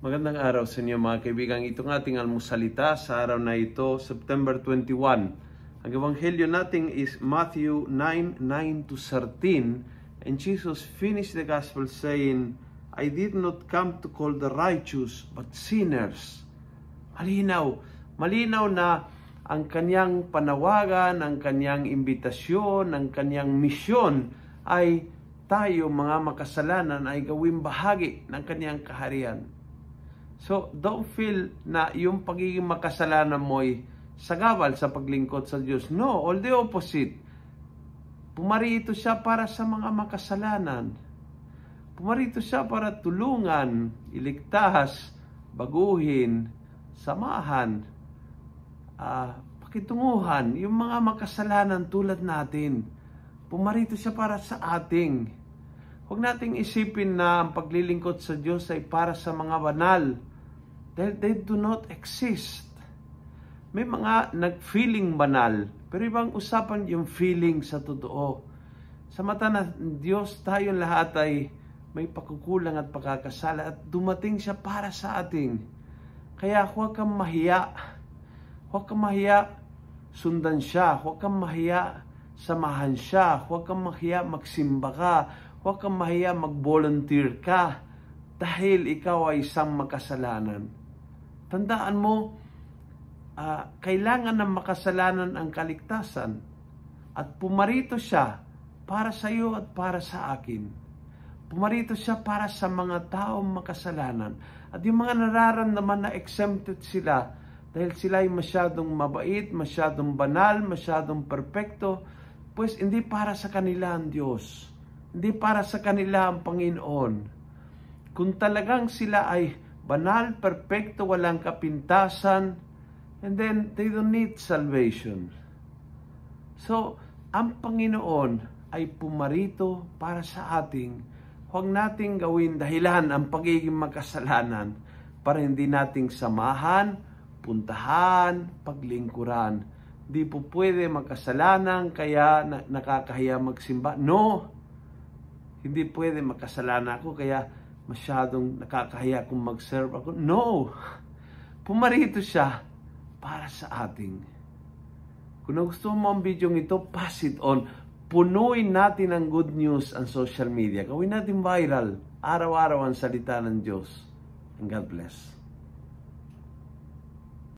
Magandang araw sa inyo mga kaibigan. Itong ating almusalita sa araw na ito, September 21. Ang ebanghelyo natin is Matthew 9:9-13. And Jesus finished the gospel saying, I did not come to call the righteous, but sinners. Malinaw na ang kanyang panawagan, ang kanyang imbitasyon, ang kanyang misyon ay tayo mga makasalanan ay gawing bahagi ng kanyang kaharian. So, don't feel na yung pagiging makasalanan mo ay sagabal sa paglingkod sa Diyos. No, all the opposite. Pumarito siya para sa mga makasalanan. Pumarito siya para tulungan, iligtas, baguhin, samahan, pakitunguhan, yung mga makasalanan tulad natin. Pumarito siya para sa ating. Huwag nating isipin na ang paglilingkod sa Diyos ay para sa mga banal. They do not exist. May mga nag-feeling banal, pero ibang usapan yung feeling sa totoo. Sa mata ng Diyos, tayong lahat ay may pagkukulang at pagkakasala at dumating siya para sa ating. Kaya huwag kang mahiya. Huwag kang mahiya sundan siya. Huwag kang mahiya samahan siya. Huwag kang mahiya magsimba ka. Huwag kang mahiya mag-volunteer ka dahil ikaw ay isang makasalanan. Tandaan mo, kailangan ng makasalanan ang kaligtasan at pumarito siya para sa iyo at para sa akin. Pumarito siya para sa mga taong makasalanan. At yung mga nararamdaman na exempted sila dahil sila ay masyadong mabait, masyadong banal, masyadong perpekto, pues hindi para sa kanila ang Diyos. Hindi para sa kanila ang Panginoon. Kung talagang sila ay banal, perpekto, walang kapintasan, and then they don't need salvation. So, ang Panginoon ay pumarito para sa ating. Huwag nating gawin dahilan ang pagiging makasalanan para hindi nating samahan, puntahan, paglingkuran. Di po pwede makasalanan kaya nakakahiya magsimba. No! Hindi pwede makasalanan ako kaya masyadong nakakahiya kung mag-serve ako. No! Pumarito siya para sa ating. Kung gusto mo ang video ito, pass it on. Punuin natin ang good news ang social media. Gawin natin viral. Araw-araw ang salita ng Diyos. And God bless.